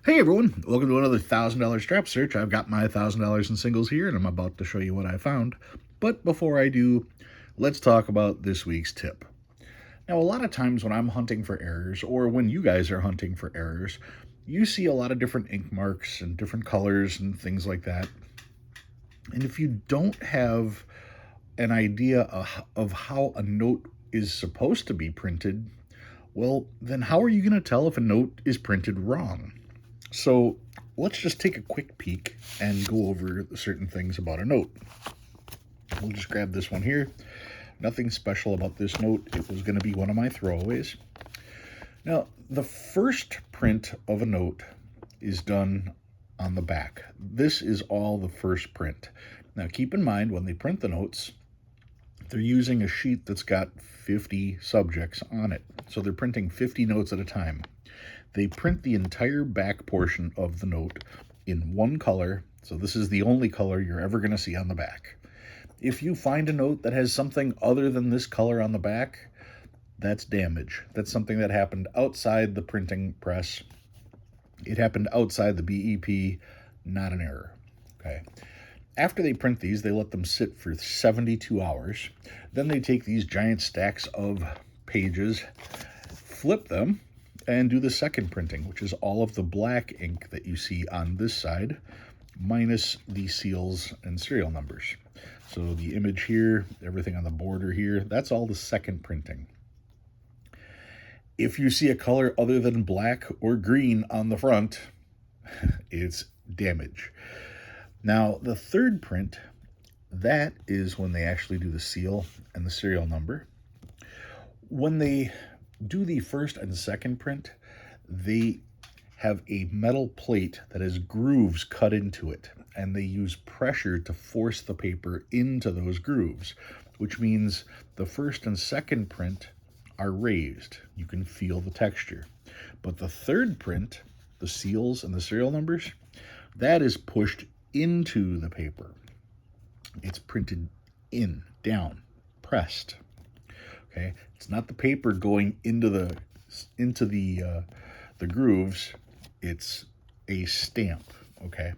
Hey everyone, welcome to another $1,000 strap search. I've got my $1,000 in singles here and I'm about to show you what I found. But before I do, let's talk about this week's tip. Now, a lot of times when I'm hunting for errors, or when you guys are hunting for errors, you see a lot of different ink marks and different colors and things like that. And if you don't have an idea of how a note is supposed to be printed, well, then how are you going to tell if a note is printed wrong? So let's just take a quick peek and go over certain things about a note. We'll just grab this one here. Nothing special about this note. It was going to be one of my throwaways. Now, the first print of a note is done on the back. This is all the first print. Now, keep in mind, when they print the notes, they're using a sheet that's got 50 subjects on it. So they're printing 50 notes at a time. They print the entire back portion of the note in one color, so this is the only color you're ever going to see on the back. If you find a note that has something other than this color on the back, that's damage. That's something that happened outside the printing press. It happened outside the BEP, not an error. Okay. After they print these, they let them sit for 72 hours. Then they take these giant stacks of pages, flip them, and do the second printing, which is all of the black ink that you see on this side, minus the seals and serial numbers. So the image here, everything on the border here, that's all the second printing. If you see a color other than black or green on the front, it's damage. Now, the third print, that is when they actually do the seal and the serial number. When they do the first and second print, they have a metal plate that has grooves cut into it, and they use pressure to force the paper into those grooves, which means the first and second print are raised. You can feel the texture. But the third print, the seals and the serial numbers, that is pushed into the paper. It's printed in, down, pressed. Okay, it's not the paper going into the grooves. It's a stamp. Okay,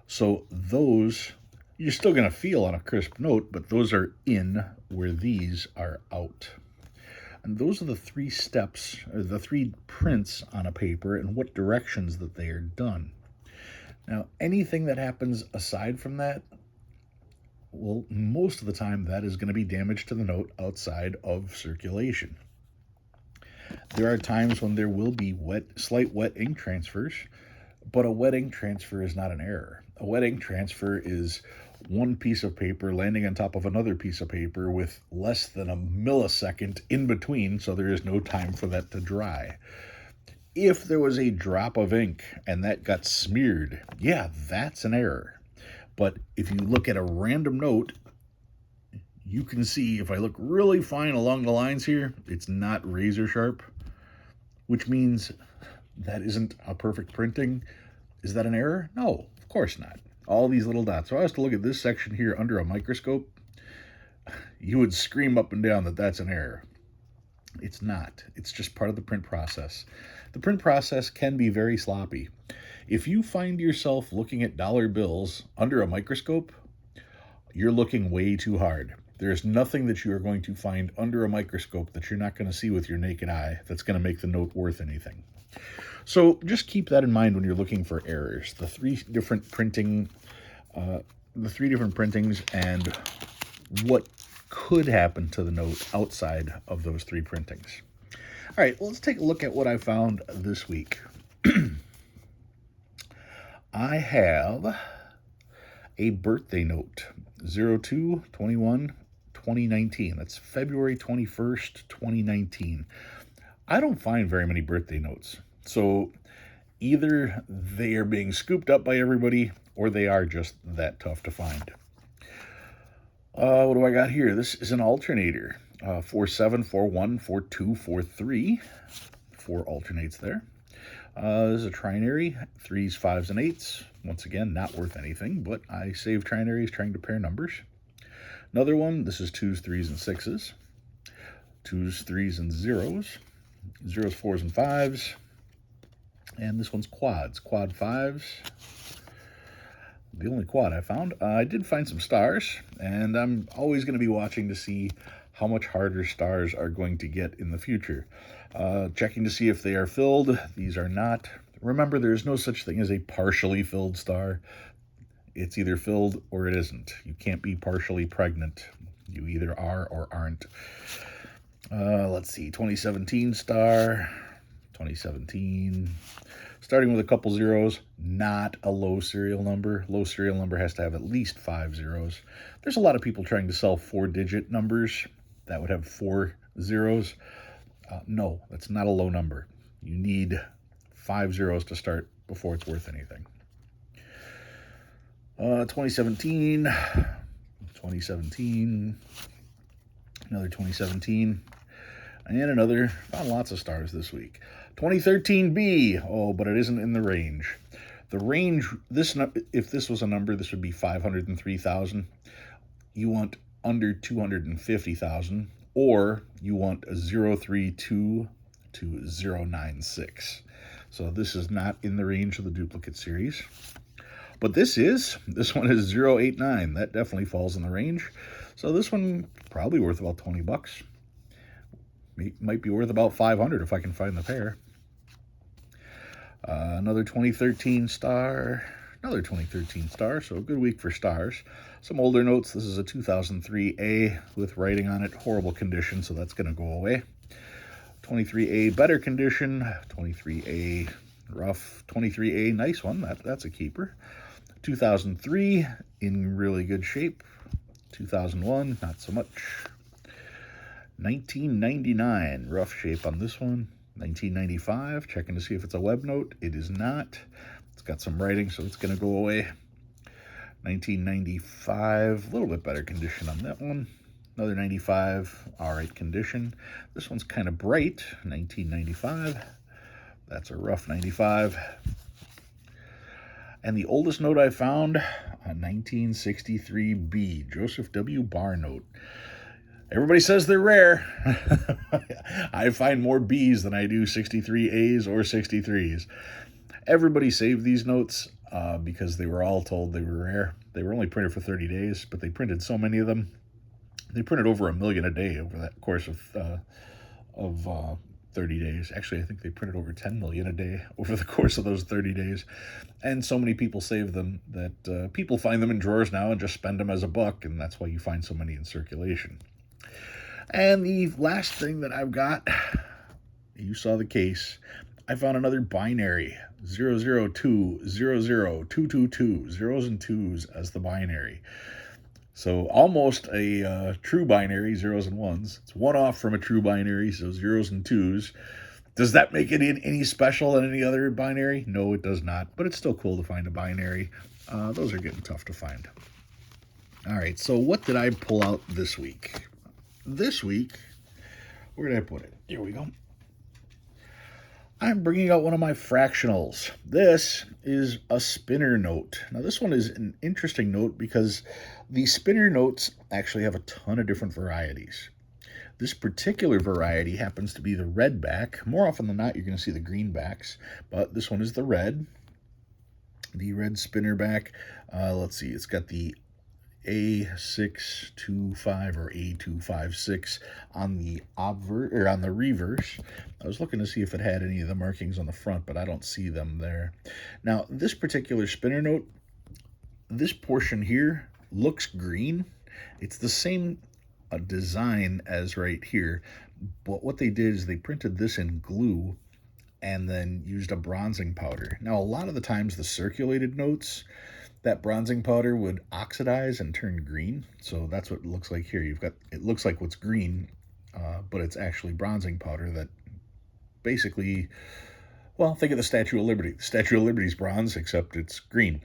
so those you're still going to feel on a crisp note, but those are in where these are out. And those are the three steps, or the three prints on a paper, and what directions that they are done. Now, anything that happens aside from that, well, most of the time that is going to be damage to the note outside of circulation. There are times when there will be slight wet ink transfers, but a wet ink transfer is not an error. A wet ink transfer is one piece of paper landing on top of another piece of paper with less than a millisecond in between, so there is no time for that to dry. If there was a drop of ink and that got smeared, yeah, that's an error. But if you look at a random note, you can see, if I look really fine along the lines here, it's not razor sharp, which means that isn't a perfect printing. Is that an error? No, of course not. All these little dots. So I was to look at this section here under a microscope, you would scream up and down that that's an error. It's not. It's just part of the print process. The print process can be very sloppy. If you find yourself looking at dollar bills under a microscope, you're looking way too hard. There's nothing that you are going to find under a microscope that you're not going to see with your naked eye that's going to make the note worth anything. So just keep that in mind when you're looking for errors. The three different printings and what could happen to the note outside of those three printings. All right, let's take a look at what I found this week. I have a birthday note, 02/21/2019. That's February 21st, 2019. I don't find very many birthday notes. So either they are being scooped up by everybody or they are just that tough to find. What do I got here? This is an alternator. 47414243. 4 alternates there. This is a trinary, 3s, 5s, and 8s. Once again, not worth anything, but I save trinaries trying to pair numbers. Another one, this is 2s, 3s, and 6s. 2s, 3s, and 0s. 0s, 4s, and 5s. And this one's quads, quad fives. The only quad I found. I did find some stars, and I'm always going to be watching to see how much harder stars are going to get in the future. Checking to see if they are filled. These are not. Remember, there's no such thing as a partially filled star. It's either filled or it isn't. You can't be partially pregnant. You either are or aren't. Let's see, 2017 star, 2017. Starting with a couple zeros, not a low serial number. Low serial number has to have at least 5 zeros. There's a lot of people trying to sell 4-digit numbers that would have 4 zeros. No, that's not a low number. You need 5 zeros to start before it's worth anything. 2017, 2017, another 2017, and another. Found lots of stars this week. 2013B. Oh, but it isn't in the range. The range, if this was a number, this would be 503,000. You want under 250,000, or you want a 032 to 096. So this is not in the range of the duplicate series. But this one is 089. That definitely falls in the range. So this one probably worth about $20. Might be worth about 500 if I can find the pair. Another 2013 star. Another 2013 star. So a good week for stars. Some older notes. This is a 2003A with writing on it. Horrible condition, so that's going to go away. 23A better condition. 23A rough. 23A nice one. That's a keeper. 2003 in really good shape. 2001 not so much. 1999 rough shape on this one. 1995 checking to see if it's a web note. It is not. It's got some writing, so it's going to go away. 1995 a little bit better condition on that one. Another 95 all right condition. This one's kind of bright. 1995. That's a rough 95. And the oldest note I found, a 1963B, Joseph W. Barr note. Everybody says they're rare. I find more Bs than I do 63As or 63s. Everybody saved these notes because they were all told they were rare. They were only printed for 30 days, but they printed so many of them. They printed over 1 million a day over that course of 30 days. Actually, I think they printed over 10 million a day over the course of those 30 days. And so many people saved them that people find them in drawers now and just spend them as a buck, and that's why you find so many in circulation. And the last thing that I've got, you saw the case, I found another binary, 002, 222, zeros and twos as the binary. So almost a true binary, zeros and ones. It's one off from a true binary, so zeros and twos. Does that make it any special than any other binary? No, it does not, but it's still cool to find a binary. Those are getting tough to find. All right, so what did I pull out this week? This week, where did I put it? Here we go. I'm bringing out one of my fractionals. This is a spinner note. Now, this one is an interesting note because the spinner notes actually have a ton of different varieties. This particular variety happens to be the red back. More often than not, you're going to see the green backs, but this one is the red spinner back. Let's see, it's got the A625 or A256 on the obverse or on the reverse. I was looking to see if it had any of the markings on the front, but I don't see them there. Now, this particular spinner note, this portion here looks green. It's the same design as right here, but what they did is they printed this in glue and then used a bronzing powder. Now, a lot of the times the circulated notes, that bronzing powder would oxidize and turn green. So that's what it looks like here. It looks like what's green, but it's actually bronzing powder that basically, well, think of the Statue of Liberty. The Statue of Liberty is bronze, except it's green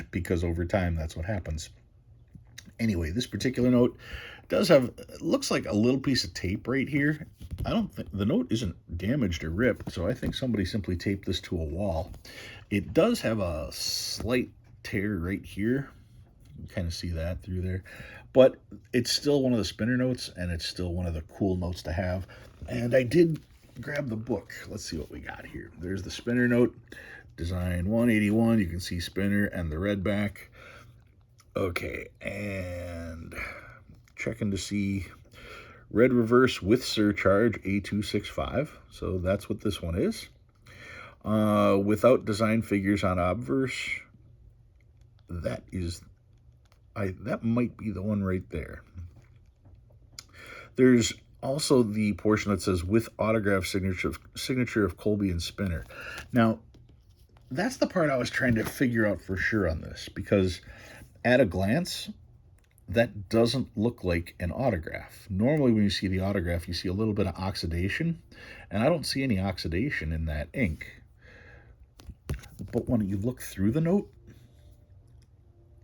because over time that's what happens. Anyway, this particular note does have, looks like a little piece of tape right here. I don't think, the note isn't damaged or ripped, so I think somebody simply taped this to a wall. It does have a slight tear right here. You kind of see that through there. But it's still one of the spinner notes, and it's still one of the cool notes to have. And I did grab the book. Let's see what we got here. There's the spinner note, design 181. You can see spinner and the red back. Okay, and checking to see red reverse with surcharge A265. So that's what this one is. Without design figures on obverse. That might be the one right there. There's also the portion that says with autograph signature of Colby and Spinner. Now, that's the part I was trying to figure out for sure on this, because at a glance, that doesn't look like an autograph. Normally when you see the autograph, you see a little bit of oxidation, and I don't see any oxidation in that ink. But when you look through the note,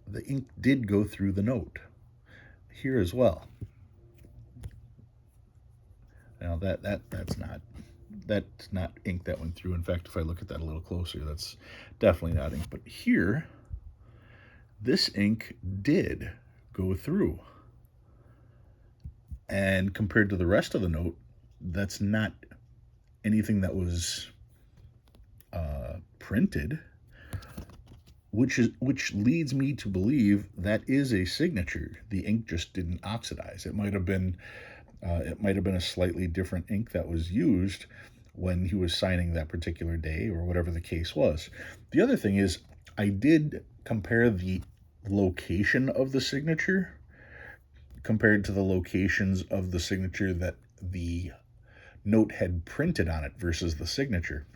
the ink did go through the note here as well. Now that's not ink that went through. In fact, if I look at that a little closer, that's definitely not ink. But here, this ink did go through. And compared to the rest of the note, that's not anything that was printed, which leads me to believe that is a signature. The ink just didn't oxidize. It might have been a slightly different ink that was used when he was signing that particular day, or whatever the case was. The other thing is, I did compare the location of the signature compared to the locations of the signature that the note had printed on it versus the signature.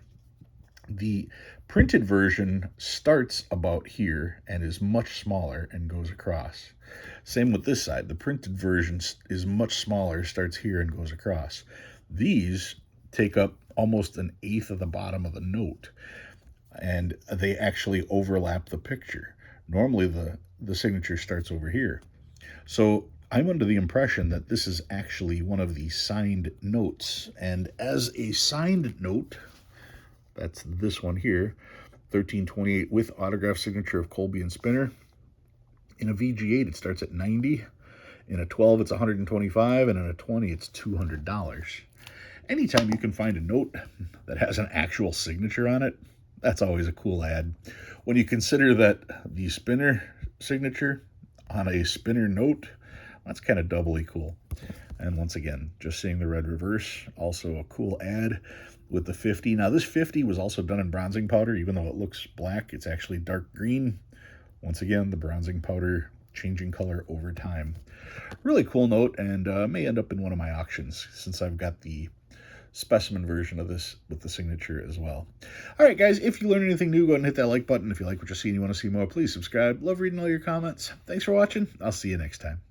The printed version starts about here and is much smaller and goes across. Same with this side. The printed version is much smaller, starts here and goes across. These take up almost an eighth of the bottom of the note, and they actually overlap the picture. Normally the signature starts over here. So I'm under the impression that this is actually one of the signed notes. And as a signed note, that's this one here, 1328 with autograph signature of Colby and Spinner. In a VG8, it starts at $90. In a 12, it's $125, and in a 20, it's $200. Anytime you can find a note that has an actual signature on it, that's always a cool ad. When you consider that the Spinner signature on a Spinner note, that's kind of doubly cool. And once again, just seeing the red reverse, also a cool ad with the 50. Now, this 50 was also done in bronzing powder. Even though it looks black, it's actually dark green. Once again, the bronzing powder changing color over time. Really cool note, and may end up in one of my auctions, since I've got the specimen version of this with the signature as well. All right, guys, if you learned anything new, go ahead and hit that like button. If you like what you see and you want to see more, please subscribe. Love reading all your comments. Thanks for watching. I'll see you next time.